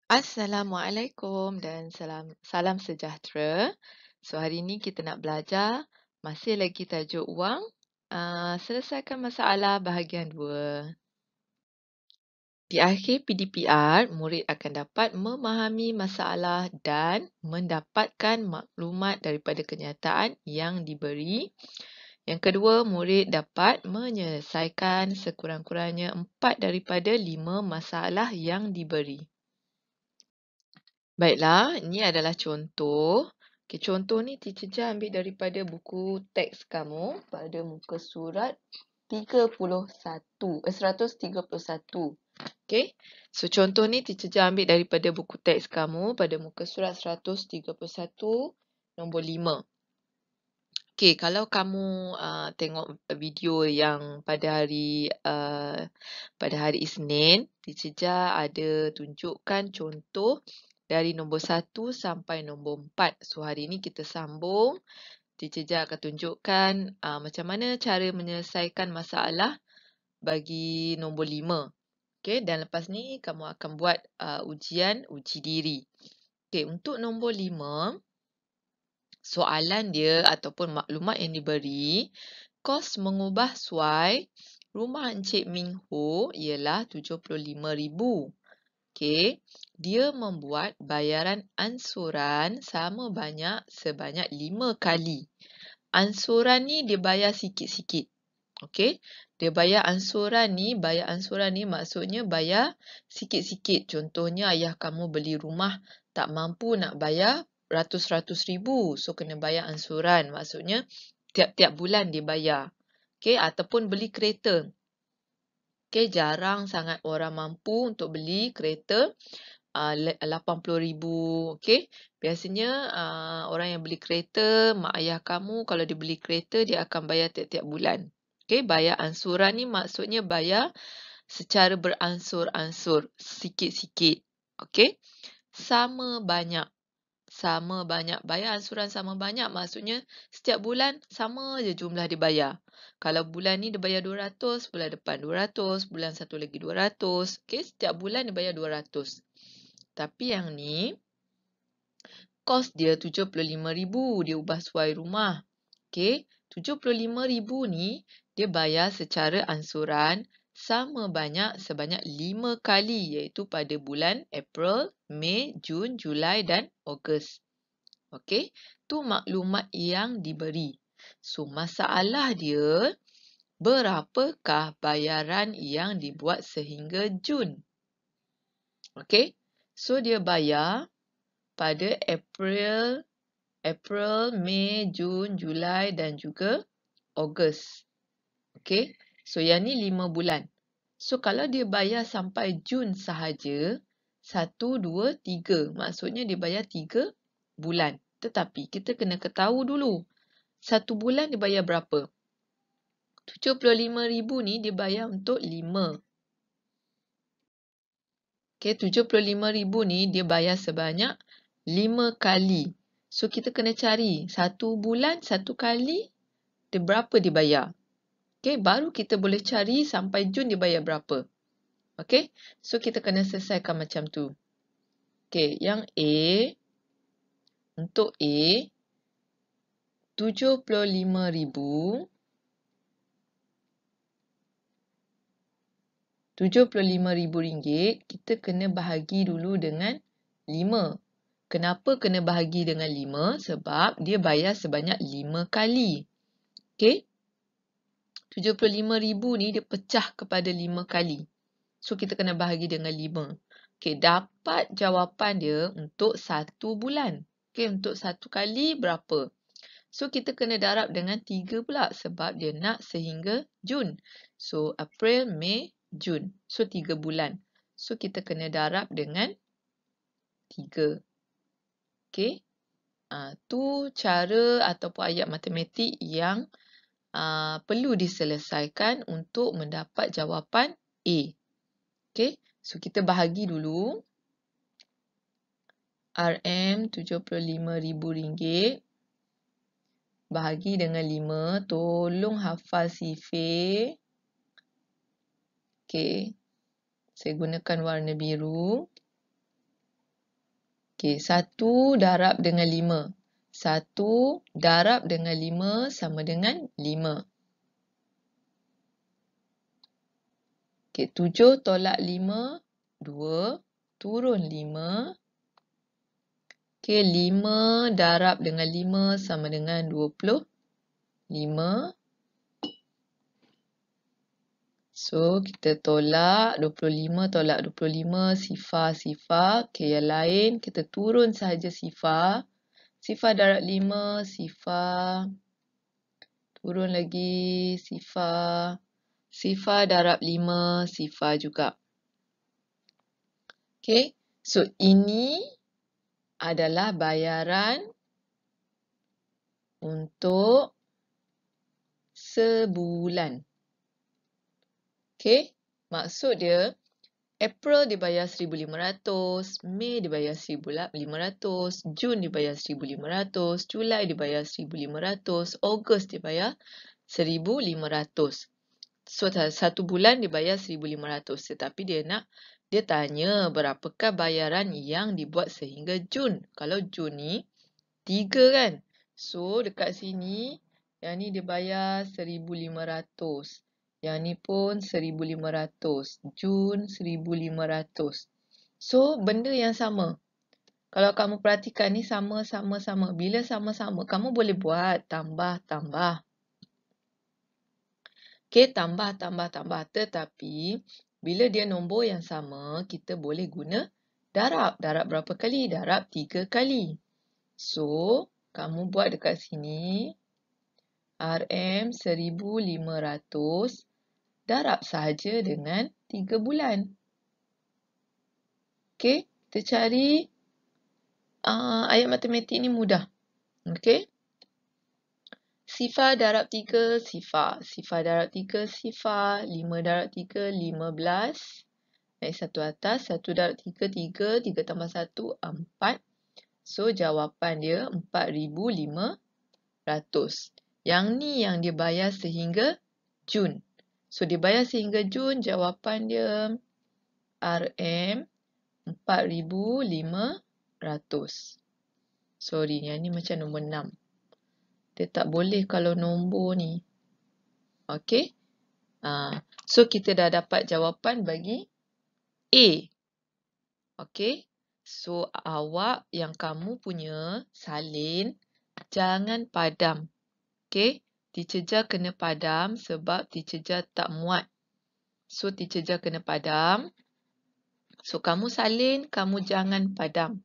Assalamualaikum dan salam sejahtera. So hari ini kita nak belajar masih lagi tajuk wang. Selesaikan masalah bahagian 2. Di akhir PDPR, murid akan dapat memahami masalah dan mendapatkan maklumat daripada kenyataan yang diberi. Yang kedua, murid dapat menyelesaikan sekurang-kurangnya 4 daripada 5 masalah yang diberi. Baiklah, ini adalah contoh. Okay, contoh ni teacher Jah ambil daripada buku teks kamu pada muka surat 131. Okay, so contoh ni teacher Jah ambil daripada buku teks kamu pada muka surat 131 nombor 5. Okay, kalau kamu tengok video yang pada hari Isnin, teacher Jah ada tunjukkan contoh dari nombor 1 sampai nombor 4. So hari ini kita sambung. Teacher Jah akan tunjukkan macam mana cara menyelesaikan masalah bagi nombor 5. Okay, dan lepas ni kamu akan buat uji diri. Okay, untuk nombor 5, soalan dia ataupun maklumat yang diberi, kos mengubah suai rumah Encik Ming Ho ialah 75,000. Okey, dia membuat bayaran ansuran sebanyak 5 kali. Ansuran ni dia bayar sikit-sikit. Okey, dia bayar ansuran ni maksudnya bayar sikit-sikit. Contohnya ayah kamu beli rumah tak mampu nak bayar ratus-ratus ribu. So kena bayar ansuran. Maksudnya tiap-tiap bulan dia bayar. Okey, ataupun beli kereta. Okey, jarang sangat orang mampu untuk beli kereta 80,000. Okey, biasanya orang yang beli kereta, mak ayah kamu kalau dia beli kereta dia akan bayar tiap-tiap bulan. Okey, bayar ansuran ni maksudnya bayar secara beransur-ansur, sikit-sikit. Okey, sama banyak. Bayar ansuran sama banyak maksudnya setiap bulan sama je jumlah dia bayar. Kalau bulan ni dia bayar 200, bulan depan 200, bulan satu lagi 200. Okey, setiap bulan dia bayar 200. Tapi yang ni kos dia 75,000, dia ubah suai rumah. Okey, 75,000 ni dia bayar secara ansuran sebanyak 5 kali, iaitu pada bulan April, Mei, Jun, Julai dan Ogos. Okey, tu maklumat yang diberi. So masalah dia, berapakah bayaran yang dibuat sehingga Jun? Okey, so dia bayar pada April, Mei, Jun, Julai dan juga Ogos. Okey, so yang ni 5 bulan. So kalau dia bayar sampai Jun sahaja, 1, 2, 3. Maksudnya dia bayar 3 bulan. Tetapi kita kena ketahui dulu, 1 bulan dia bayar berapa? 75,000 ni dia bayar untuk 5. Okey, 75,000 ni dia bayar sebanyak 5 kali. So kita kena cari 1 bulan 1 kali dia berapa dia bayar. Okey, baru kita boleh cari sampai Jun dia bayar berapa. Okey, so kita kena selesaikan macam tu. Okey, yang A, untuk A, 75,000. 75,000 ringgit, kita kena bahagi dulu dengan 5. Kenapa kena bahagi dengan 5? Sebab dia bayar sebanyak 5 kali. Okey? 75,000 ni dia pecah kepada 5 kali. So, kita kena bahagi dengan 5. Okey, dapat jawapan dia untuk 1 bulan. Okey, untuk 1 kali berapa? So, kita kena darab dengan 3 pula sebab dia nak sehingga Jun. So, April, Mei, Jun. So, 3 bulan. So, kita kena darab dengan 3. Okey. Tu cara ataupun ayat matematik yang perlu diselesaikan untuk mendapat jawapan A. Okey. So, kita bahagi dulu. RM75,000 bahagi dengan 5. Tolong hafal sifir. Okey. Saya gunakan warna biru. Okey, 1 darab dengan 5. 1 darab dengan 5 sama dengan 5. Okey, 7 tolak 5, 2. Turun 5. Okey, 5 darab dengan 5 sama dengan 25. So, kita tolak 25 tolak 25, sifar. Okey, yang lain kita turun sahaja sifar. Sifar darab 5, sifar. Turun lagi, sifar. Sifar darab 5, sifar juga. Okey, so ini adalah bayaran untuk sebulan. Okey, maksud dia April dibayar 1,500, Mei dibayar 1,500, Jun dibayar 1,500, Julai dibayar 1,500, Ogos dibayar 1,500. So, satu bulan dibayar 1,500. Tetapi dia tanya berapakah bayaran yang dibuat sehingga Jun. Kalau Jun ni 3 kan. So, dekat sini yang ni dibayar 1,500. Yang ni pun 1,500. Jun 1,500. So, benda yang sama. Kalau kamu perhatikan ni sama. Bila sama-sama, kamu boleh buat tambah. Okey, tambah. Tetapi, bila dia nombor yang sama, kita boleh guna darab. Darab berapa kali? Darab 3 kali. So, kamu buat dekat sini. RM 1,500 darab sahaja dengan 3 bulan. Okey, kita cari ayat matematik ni mudah. Okey. Sifar darab 3, sifar. Sifar darab 3, sifar. 5 darab 3, 15. Naik satu atas. 1 darab 3, 3. 3 tambah 1, 4. So, jawapan dia 4,500. Yang ni yang dia bayar sehingga Jun. So, dia bayar sehingga Jun, jawapan dia RM 4,500. Sorry, yang ni macam nombor 6. Dia tak boleh kalau nombor ni. Okey. So, kita dah dapat jawapan bagi A. Okey. So, awak yang kamu punya salin, jangan padam. Okey. Teacher Jah kena padam sebab Teacher Jah tak muat. So, Teacher Jah kena padam. So, kamu salin, kamu jangan padam.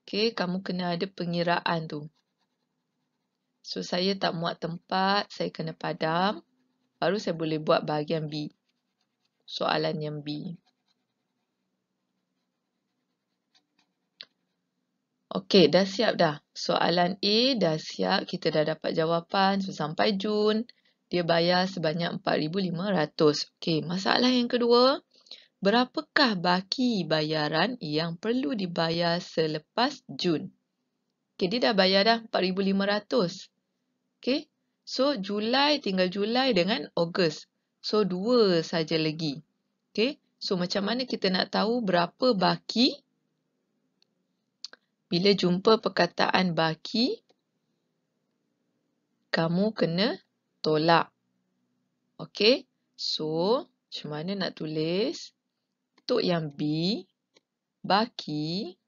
Okey, kamu kena ada pengiraan tu. So, saya tak muat tempat, saya kena padam. Baru saya boleh buat bahagian B. Soalan yang B. Okey, dah siap dah. Soalan A dah siap. Kita dah dapat jawapan. So, sampai Jun, dia bayar sebanyak 4,500. Okey, masalah yang kedua. Berapakah baki bayaran yang perlu dibayar selepas Jun? Okey, dia dah bayar dah 4,500. Okey, so Julai, tinggal Julai dengan Ogos. So, 2 saja lagi. Okey, so macam mana kita nak tahu berapa baki? Bila jumpa perkataan baki, kamu kena tolak. Okey, so macam mana nak tulis? Untuk yang B, baki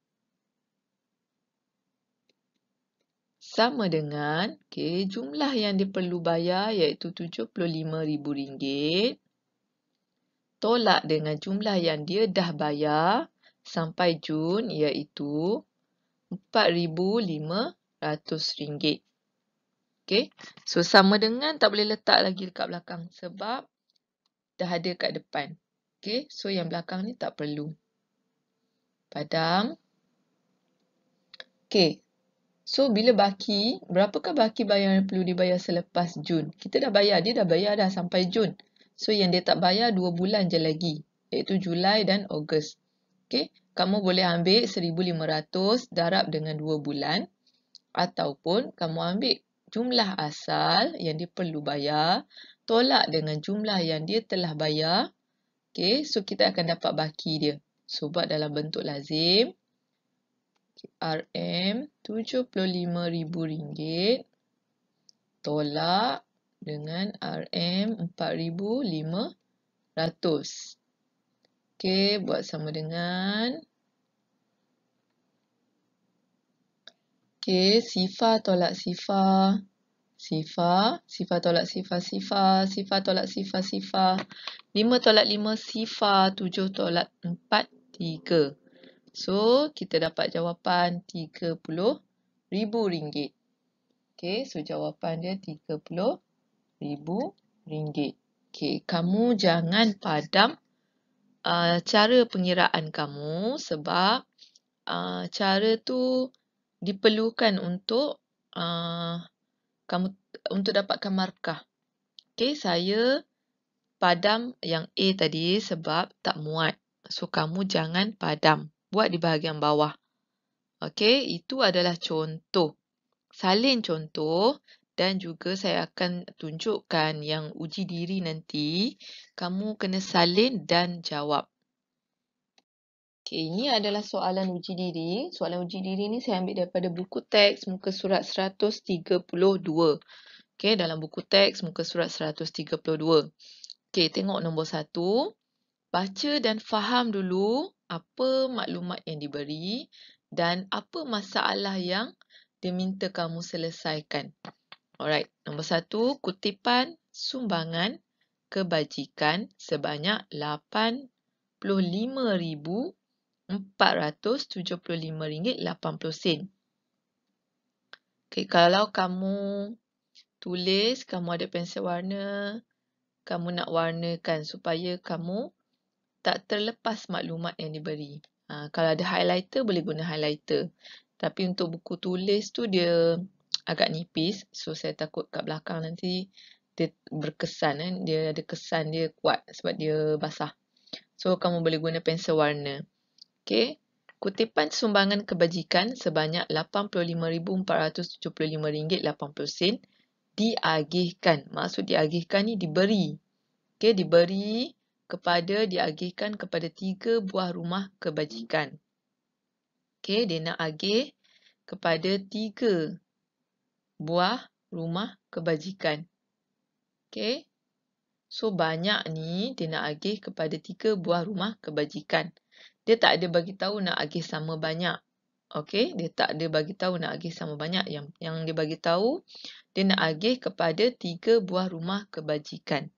sama dengan jumlah yang dia perlu bayar iaitu RM75,000 tolak dengan jumlah yang dia dah bayar sampai Jun iaitu RM4,500. Okey. So, sama dengan tak boleh letak lagi dekat belakang sebab dah ada kat depan. Okey. So, yang belakang ni tak perlu. Padam. Okey. So, bila baki, berapakah baki bayaran yang perlu dibayar selepas Jun? Kita dah bayar. Dia dah bayar dah sampai Jun. So, yang dia tak bayar 2 bulan je lagi. Iaitu Julai dan Ogos. Okey. Kamu boleh ambil 1,500 darab dengan 2 bulan. Ataupun kamu ambil jumlah asal yang dia perlu bayar. Tolak dengan jumlah yang dia telah bayar. Okey. So, kita akan dapat baki dia. So, buat dalam bentuk lazim. RM RM75.000 tolak dengan RM4.500. Okey, buat sama dengan sifar tolak sifar. Sifar tolak sifar. 5 tolak 5 sifar. 7 tolak 4 3. So, kita dapat jawapan RM30.000. Okey, so jawapan dia RM30.000. Okey, kamu jangan padam cara pengiraan kamu sebab cara tu diperlukan untuk kamu untuk dapatkan markah. Okey, saya padam yang A tadi sebab tak muat. So, kamu jangan padam. Buat di bahagian bawah. Okey, itu adalah contoh. Salin contoh dan juga saya akan tunjukkan yang uji diri nanti. Kamu kena salin dan jawab. Okey, ini adalah soalan uji diri. Soalan uji diri ni saya ambil daripada buku teks muka surat 132. Okey, dalam buku teks muka surat 132. Okey, tengok nombor 1. Baca dan faham dulu apa maklumat yang diberi dan apa masalah yang diminta kamu selesaikan. Alright, nombor 1, kutipan sumbangan kebajikan sebanyak RM85,475.80. Okey, kalau kamu tulis, kamu ada pensel warna, kamu nak warnakan supaya kamu tak terlepas maklumat yang diberi. Kalau ada highlighter, boleh guna highlighter. Tapi untuk buku tulis tu dia agak nipis. So, saya takut kat belakang nanti dia berkesan. Dia ada kesan dia kuat sebab dia basah. So, kamu boleh guna pensel warna. Okey. Kutipan sumbangan kebajikan sebanyak RM85,475.80 diagihkan. Maksud diagihkan ni diberi. Okey, diagihkan kepada 3 buah rumah kebajikan. Okey, dia nak agih kepada 3 buah rumah kebajikan. Okey. So, banyak ni dia nak agih kepada 3 buah rumah kebajikan. Dia tak ada bagi tahu nak agih sama banyak. Okey, dia tak ada bagi tahu nak agih sama banyak. Yang dia bagi tahu dia nak agih kepada 3 buah rumah kebajikan.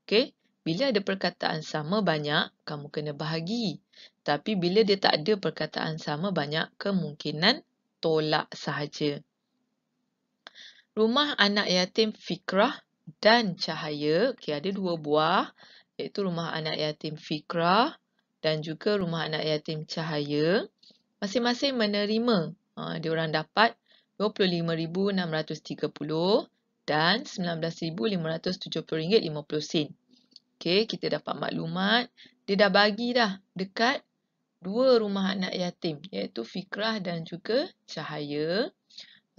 Okey, bila ada perkataan sama banyak, kamu kena bahagi. Tapi bila dia tak ada perkataan sama banyak, kemungkinan tolak sahaja. Rumah anak yatim Fikrah dan Cahaya. Okey, ada 2 buah, iaitu rumah anak yatim Fikrah dan juga rumah anak yatim Cahaya. Masing-masing menerima, diorang dapat RM25,630 dan RM19,570.50. Okey, kita dapat maklumat. Dia dah bagi dah dekat 2 rumah anak yatim, iaitu Fikrah dan juga Cahaya.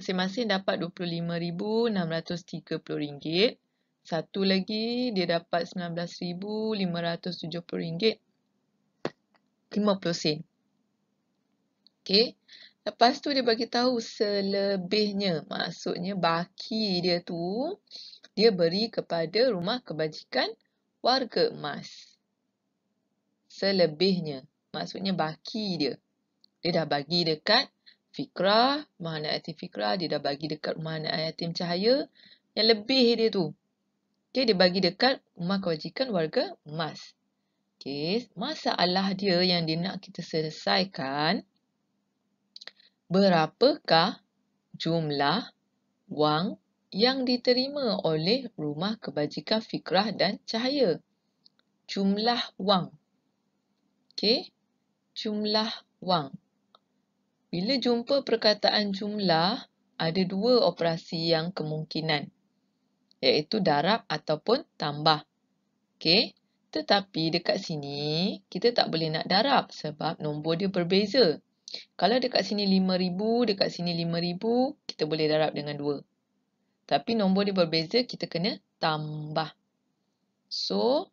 Masing-masing dapat RM25,630. Satu lagi dia dapat RM19,570.50. Okey. Lepas tu dia bagi tahu selebihnya. Maksudnya baki dia tu dia beri kepada rumah kebajikan warga emas. Selebihnya. Maksudnya baki dia. Dia dah bagi dekat Fikrah, rumah anak yatim Fikrah. Dia dah bagi dekat rumah anak yatim Cahaya. Yang lebih dia tu. Okey, dia bagi dekat rumah kebajikan warga emas. Okey, masalah dia yang dia nak kita selesaikan. Berapakah jumlah wang yang diterima oleh rumah kebajikan Fikrah dan Cahaya? Jumlah wang. Okey, jumlah wang. Bila jumpa perkataan jumlah, ada 2 operasi yang kemungkinan, iaitu darab ataupun tambah. Okey, tetapi dekat sini kita tak boleh nak darab sebab nombor dia berbeza. Kalau dekat sini 5,000, dekat sini 5,000, kita boleh darab dengan 2. Tapi nombor dia berbeza, kita kena tambah. So,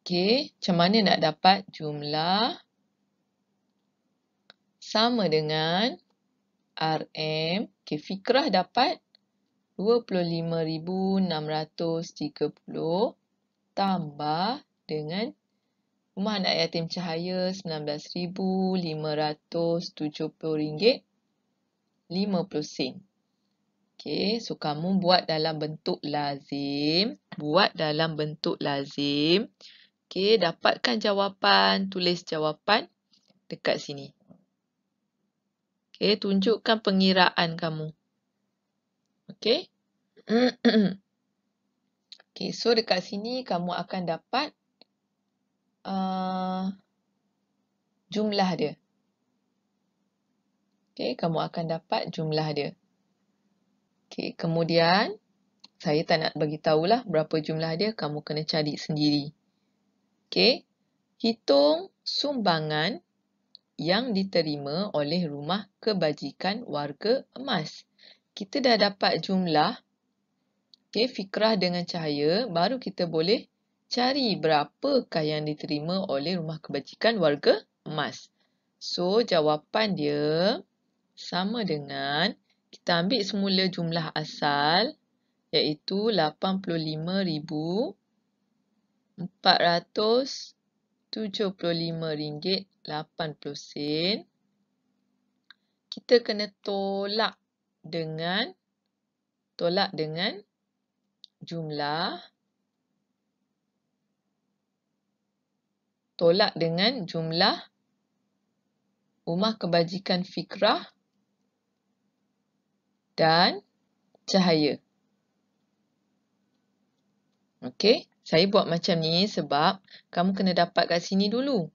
Okey, macam mana nak dapat jumlah sama dengan RM? Okey, Fikrah dapat 25,630 tambah dengan Rumah Anak Yatim Cahaya RM19,570.50. Okey, so kamu buat dalam bentuk lazim. Okey, dapatkan jawapan, tulis jawapan dekat sini. Okey, tunjukkan pengiraan kamu. Okey. Okey, so dekat sini kamu akan dapat jumlah dia. Okey, kamu akan dapat jumlah dia. Okey, kemudian saya tak nak bagi tahulah berapa jumlah dia, kamu kena cari sendiri. Okey. Hitung sumbangan yang diterima oleh Rumah Kebajikan Warga Emas. Kita dah dapat jumlah, okey, Fikrah dengan Cahaya, baru kita boleh cari berapakah yang diterima oleh Rumah Kebajikan Warga Emas. So, jawapan dia sama dengan, kita ambil semula jumlah asal, iaitu RM85,475.80. Kita kena tolak dengan jumlah Rumah Kebajikan Fikrah dan Cahaya. Okey, saya buat macam ni sebab kamu kena dapat kat sini dulu.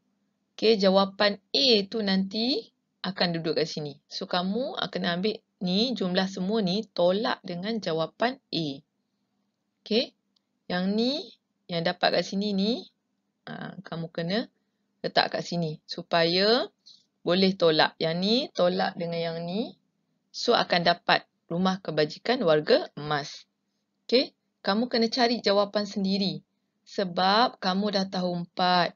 Okey, jawapan A tu nanti akan duduk kat sini. So, kamu akan ambil ni, jumlah semua ni, tolak dengan jawapan A. Okey, yang ni, yang dapat kat sini ni, kamu kena letak kat sini supaya boleh tolak. Yang ni, tolak dengan yang ni. So, akan dapat Rumah Kebajikan Warga Emas. Okey, kamu kena cari jawapan sendiri. Sebab kamu dah tahu 4.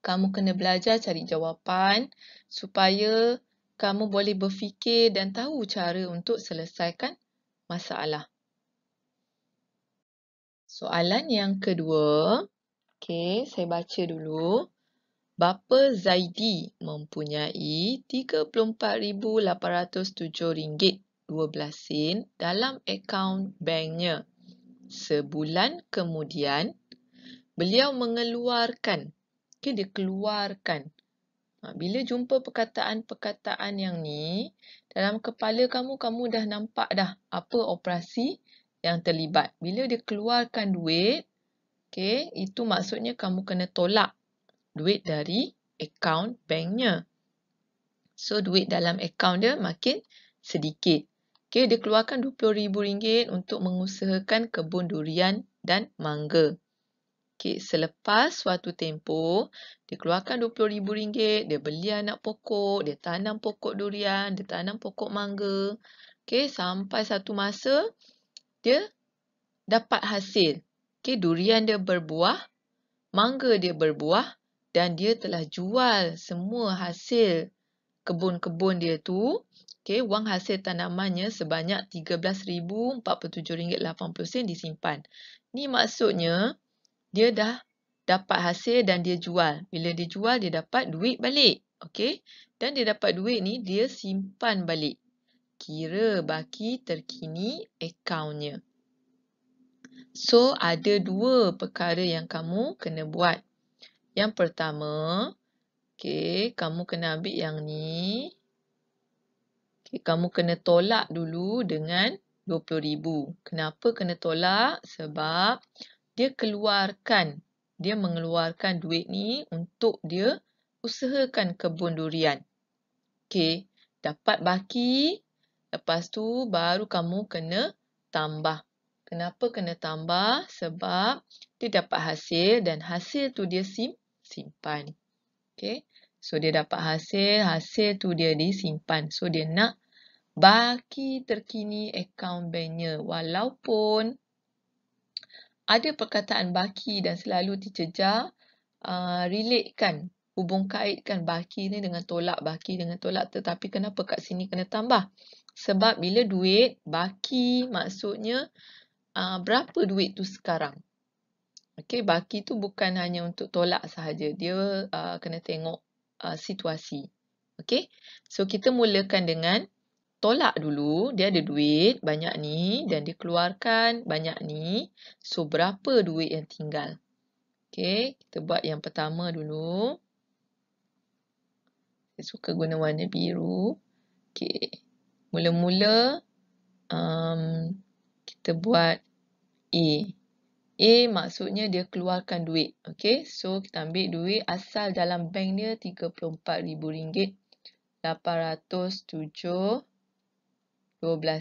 Kamu kena belajar cari jawapan supaya kamu boleh berfikir dan tahu cara untuk selesaikan masalah. Soalan yang kedua. Okey, saya baca dulu. Bapa Zaidi mempunyai RM34,807.12 dalam akaun banknya. Sebulan kemudian, beliau mengeluarkan. Okey, dia keluarkan. Bila jumpa perkataan-perkataan yang ni, dalam kepala kamu dah nampak dah apa operasi yang terlibat. Bila dia keluarkan duit, okey, itu maksudnya kamu kena tolak duit dari akaun banknya. So, duit dalam akaun dia makin sedikit. Okey, dia keluarkan RM20,000 untuk mengusahakan kebun durian dan mangga. Okey, selepas suatu tempoh, dia keluarkan RM20,000, dia beli anak pokok, dia tanam pokok durian, dia tanam pokok mangga. Okey, sampai satu masa, dia dapat hasil. Okey, durian dia berbuah, mangga dia berbuah, dan dia telah jual semua hasil kebun-kebun dia tu. Okey, wang hasil tanamannya sebanyak RM13,047.80 disimpan. Ni maksudnya, dia dah dapat hasil dan dia jual. Bila dia jual, dia dapat duit balik. Okey, dan dia dapat duit ni, dia simpan balik. Kira baki terkini akaunnya. So, ada dua perkara yang kamu kena buat. Yang pertama, okey, kamu kena ambil yang ni. Okey, kamu kena tolak dulu dengan RM20,000. Kenapa kena tolak? Sebab dia mengeluarkan duit ni untuk dia usahakan kebun durian. Okey, dapat baki. Lepas tu baru kamu kena tambah. Kenapa kena tambah? Sebab dia dapat hasil dan hasil tu dia simpan. Okey. So, dia dapat hasil tu dia disimpan. So, dia nak baki terkini akaun banknya. Walaupun ada perkataan baki dan selalu dicegah relatekan, hubung kaitkan baki ni dengan tolak, baki dengan tolak. Tetapi kenapa kat sini kena tambah? Sebab bila duit, baki maksudnya berapa duit tu sekarang. Okey, baki tu bukan hanya untuk tolak sahaja. Dia kena tengok situasi. Okey, so kita mulakan dengan tolak dulu. Dia ada duit banyak ni dan dikeluarkan banyak ni. So, berapa duit yang tinggal? Okey, kita buat yang pertama dulu. Saya suka guna warna biru. Okey, mula-mula kita buat A. A maksudnya dia keluarkan duit. Okey, so kita ambil duit asal dalam bank dia RM34,000. 807.12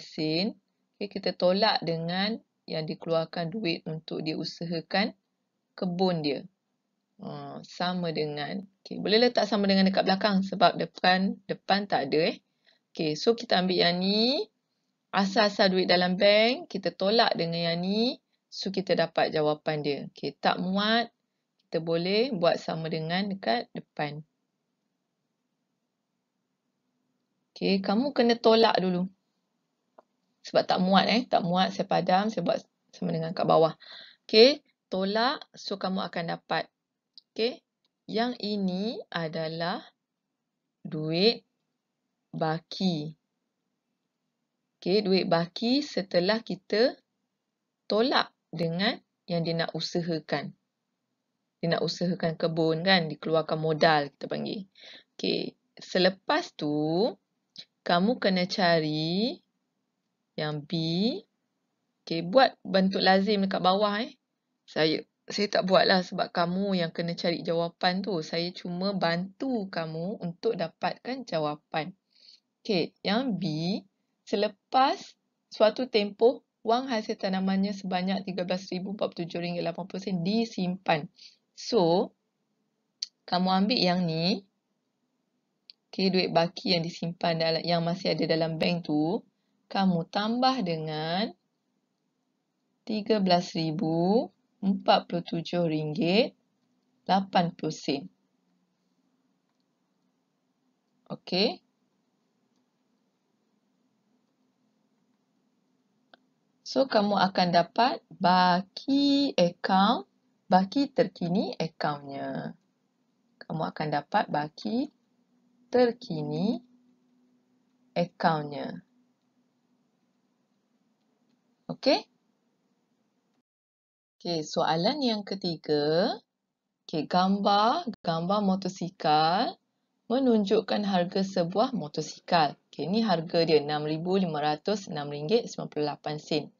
sen. Okey, kita tolak dengan yang dikeluarkan duit untuk dia usahakan kebun dia. Sama dengan. Okey, boleh letak sama dengan dekat belakang sebab depan tak ada Okey, so kita ambil yang ni. Asal-asal duit dalam bank, kita tolak dengan yang ni. So, kita dapat jawapan dia. Okey, tak muat. Kita boleh buat sama dengan dekat depan. Okey, kamu kena tolak dulu. Sebab tak muat tak muat, saya padam, saya buat sama dengan kat bawah. Okey, tolak. So, kamu akan dapat. Okey, yang ini adalah duit baki. Okey, duit baki setelah kita tolak dengan yang dia nak usahakan. Dia nak usahakan kebun kan, dikeluarkan modal kita panggil. Okey, selepas tu kamu kena cari yang B. Okey, buat bentuk lazim dekat bawah Saya tak buatlah sebab kamu yang kena cari jawapan tu. Saya cuma bantu kamu untuk dapatkan jawapan. Okey, yang B, selepas suatu tempoh wang hasil tanamannya sebanyak RM13,047.80 disimpan. So, kamu ambil yang ni. Okey, duit baki yang disimpan yang masih ada dalam bank tu, kamu tambah dengan RM13,047.80. Okey. So, kamu akan dapat baki terkini akaunnya. Kamu akan dapat baki terkini akaunnya. Okey? Okey, soalan yang ketiga. Okey, gambar motosikal menunjukkan harga sebuah motosikal. Okey, ni harga dia RM6,506.98.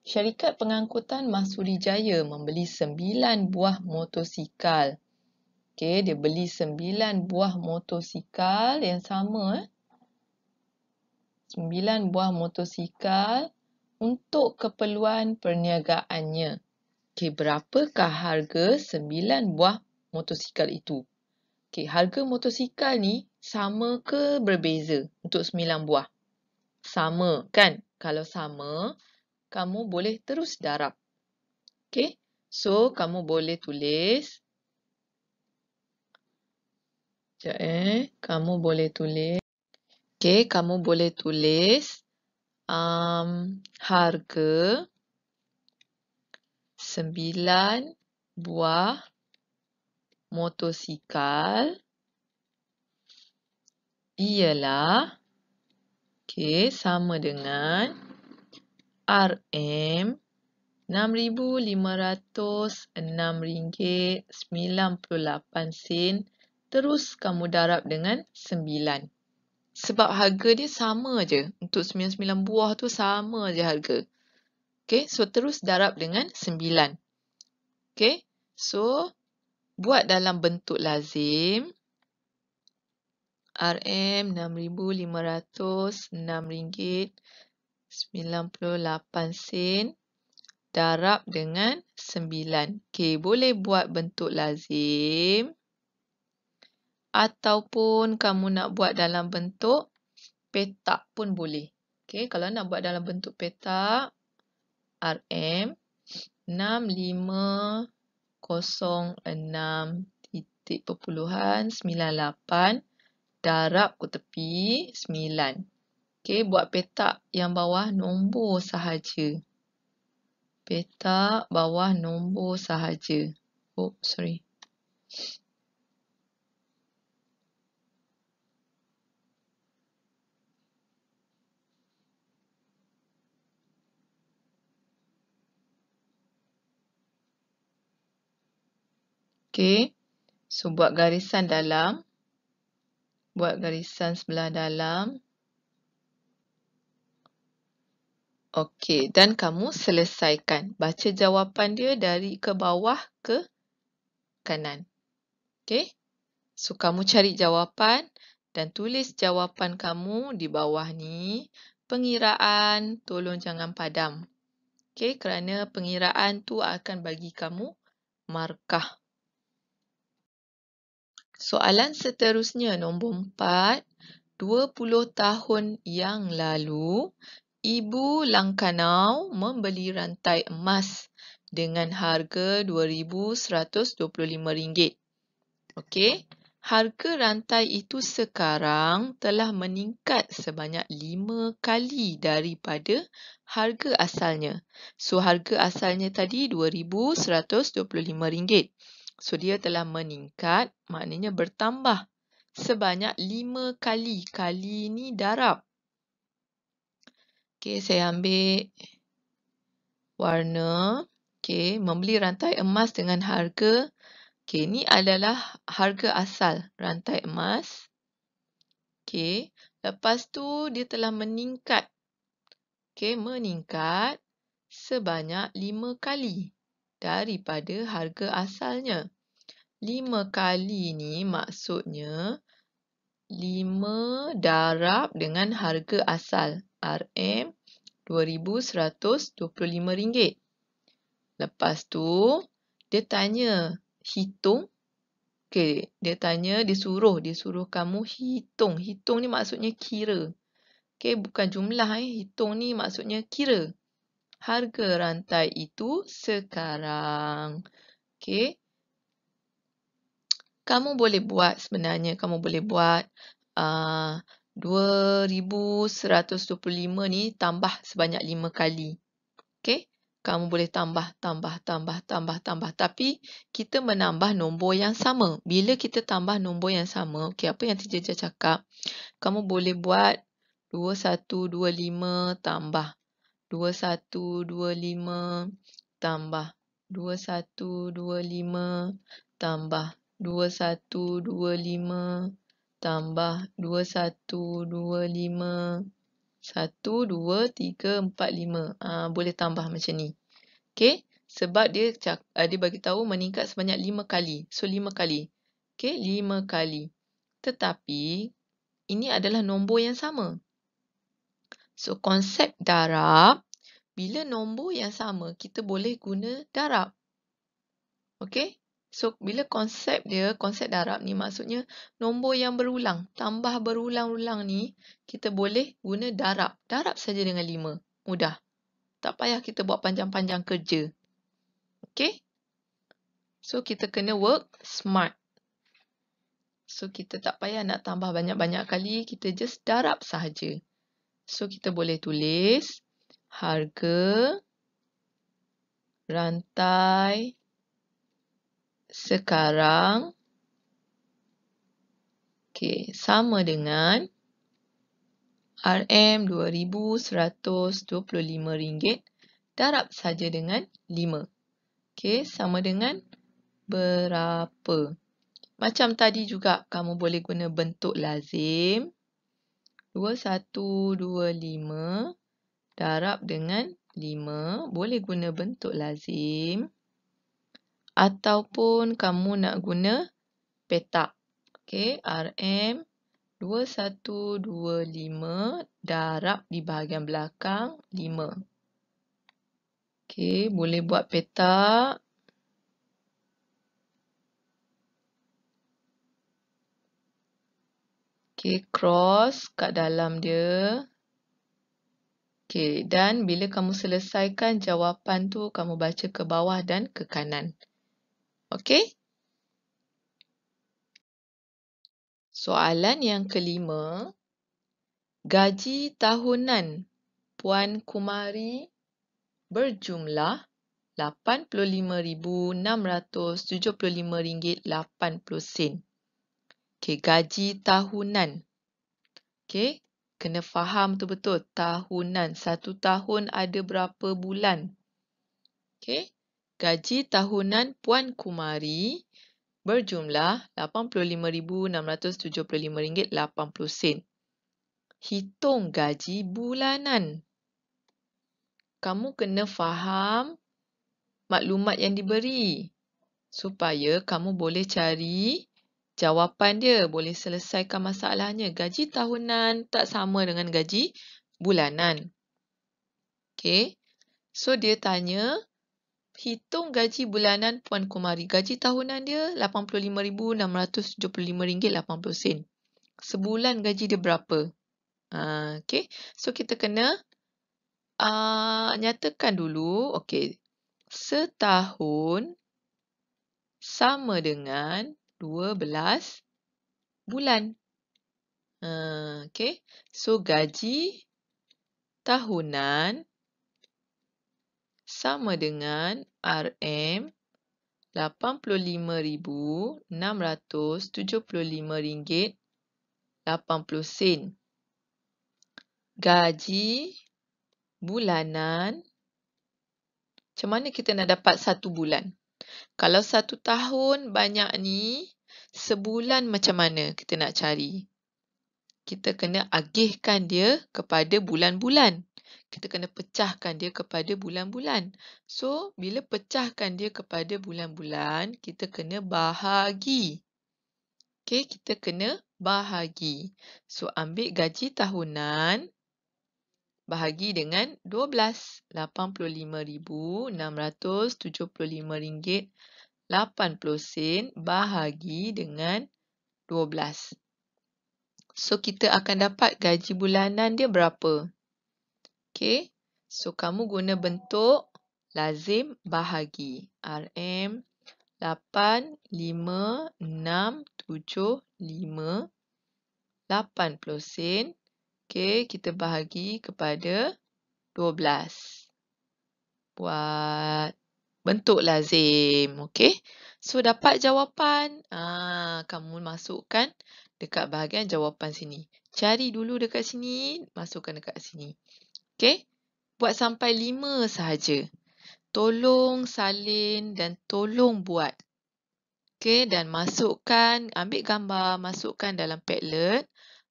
Syarikat Pengangkutan Mahsuri Jaya membeli 9 buah motosikal. Okey, dia beli 9 buah motosikal yang sama. 9 buah motosikal untuk keperluan perniagaannya. Okey, berapakah harga 9 buah motosikal itu? Okey, harga motosikal ni sama ke berbeza untuk 9 buah? Sama kan? Kalau sama, kamu boleh terus darab. Okey, so kamu boleh tulis. Sekejap kamu boleh tulis. Okey, kamu boleh tulis harga 9 buah motosikal ialah sama dengan RM6,506.98. Terus kamu darab dengan 9. Sebab harga dia sama je. Untuk 9 buah tu sama je harga. Okey, so terus darab dengan 9. Okey, so buat dalam bentuk lazim. RM6,506.98 darab dengan 9. Okey, boleh buat bentuk lazim. Ataupun kamu nak buat dalam bentuk petak pun boleh. Okey, kalau nak buat dalam bentuk petak, RM 6506.98 darab ku tepi 9. Okey, buat petak yang bawah nombor sahaja. Petak bawah nombor sahaja. Oh, sorry. Okey. So, buat garisan dalam. Buat garisan sebelah dalam. Okey, dan kamu selesaikan. Baca jawapan dia dari ke bawah ke kanan. Okey? So, kamu cari jawapan dan tulis jawapan kamu di bawah ni. Pengiraan, tolong jangan padam. Okey, kerana pengiraan tu akan bagi kamu markah. Soalan seterusnya, nombor 4. 20 tahun yang lalu, Ibu Langkanau membeli rantai emas dengan harga RM2,125. Okey, harga rantai itu sekarang telah meningkat sebanyak 5 kali daripada harga asalnya. So, harga asalnya tadi RM2,125. So, dia telah meningkat, maknanya bertambah sebanyak 5 kali. Kali ni darab. Okey, saya ambil warna. Okey, membeli rantai emas dengan harga. Okey, ni adalah harga asal rantai emas. Okey, lepas tu dia telah meningkat. Okey, meningkat sebanyak 5 kali daripada harga asalnya. 5 kali ni maksudnya 5 darab dengan harga asal RM2,125. Lepas tu dia tanya hitung. Okey, dia suruh kamu hitung. Hitung ni maksudnya kira. Okey, bukan jumlah hitung ni maksudnya kira harga rantai itu sekarang. Okey. Kamu boleh buat sebenarnya, kamu boleh buat 2,125 ni tambah sebanyak 5 kali. Okey? Kamu boleh tambah. Tapi kita menambah nombor yang sama. Bila kita tambah nombor yang sama, okey, apa yang Teacher cakap, kamu boleh buat 2125 tambah 2125 tambah 2125 tambah 2125 tambah 2125 1, 2, 3, 4, 5. Boleh tambah macam ni. Okey? Sebab dia bagi tahu meningkat sebanyak 5 kali. So, 5 kali. Okey? 5 kali. Tetapi, ini adalah nombor yang sama. So, konsep darab, bila nombor yang sama, kita boleh guna darab. Okey? So, bila konsep darab ni maksudnya nombor yang berulang. Tambah berulang-ulang ni, kita boleh guna darab. Darab saja dengan 5. Mudah. Tak payah kita buat panjang-panjang kerja. Okey? So, kita kena work smart. So, kita tak payah nak tambah banyak-banyak kali. Kita just darab sahaja. So, kita boleh tulis harga rantai sekarang sama dengan RM2,125 darab saja dengan 5. Sama dengan berapa? Macam tadi juga, kamu boleh guna bentuk lazim. 2125 darab dengan 5. Boleh guna bentuk lazim. Ataupun kamu nak guna petak. RM2125 darab di bahagian belakang 5. Boleh buat petak. Cross kat dalam dia. Okey, dan bila kamu selesaikan jawapan tu, kamu baca ke bawah dan ke kanan. Okey? Soalan yang kelima, gaji tahunan Puan Kumari berjumlah RM85,675.80. Okey, gaji tahunan. Okey, kena faham betul-betul. Tahunan. 1 tahun ada berapa bulan? Okey, gaji tahunan Puan Kumari berjumlah RM85,675.80. Hitung gaji bulanan. Kamu kena faham maklumat yang diberi supaya kamu boleh cari jawapan dia, boleh selesaikan masalahnya. Gaji tahunan tak sama dengan gaji bulanan. Okey. So dia tanya, hitung gaji bulanan Puan Kumari. Gaji tahunan dia RM85,675.80. Sebulan gaji dia berapa? Okey. So kita kena nyatakan dulu. Okey. Setahun sama dengan 12 bulan. Okey. So gaji tahunan sama dengan RM85,675.80. Gaji bulanan, macam mana kita nak dapat 1 bulan? Kalau 1 tahun banyak ni, sebulan macam mana kita nak cari? Kita kena agihkan dia kepada bulan-bulan. Kita kena pecahkan dia kepada bulan-bulan. So, bila pecahkan dia kepada bulan-bulan, kita kena bahagi. Okey, kita kena bahagi. So, ambil gaji tahunan, bahagi dengan 12. RM85,675.80 bahagi dengan 12. So, kita akan dapat gaji bulanan dia berapa? Okey. So, kamu guna bentuk lazim bahagi. RM 85,675.80. Okey, kita bahagi kepada 12. Buat bentuk lazim. Okey. So, dapat jawapan. Kamu masukkan dekat bahagian jawapan sini. Cari dulu dekat sini, masukkan dekat sini. Okey. Buat sampai 5 sahaja. Tolong salin dan tolong buat. Okey, dan masukkan, ambil gambar, masukkan dalam Padlet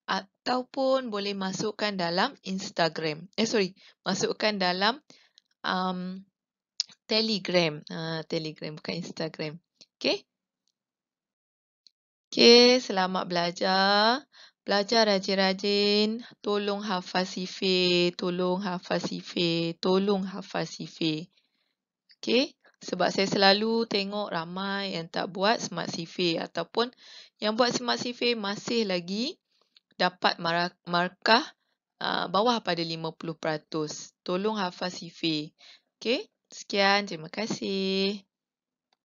ataupun boleh masukkan dalam Instagram. Masukkan dalam Telegram. Telegram bukan Instagram. Okey. Okey, selamat belajar. Belajar rajin-rajin. Tolong hafaz sifir. Tolong hafaz sifir. Tolong hafaz sifir. Okey. Sebab saya selalu tengok ramai yang tak buat smart sifir ataupun yang buat smart sifir masih lagi dapat markah bawah pada 50%. Tolong hafaz sifir. Okey. Sekian. Terima kasih.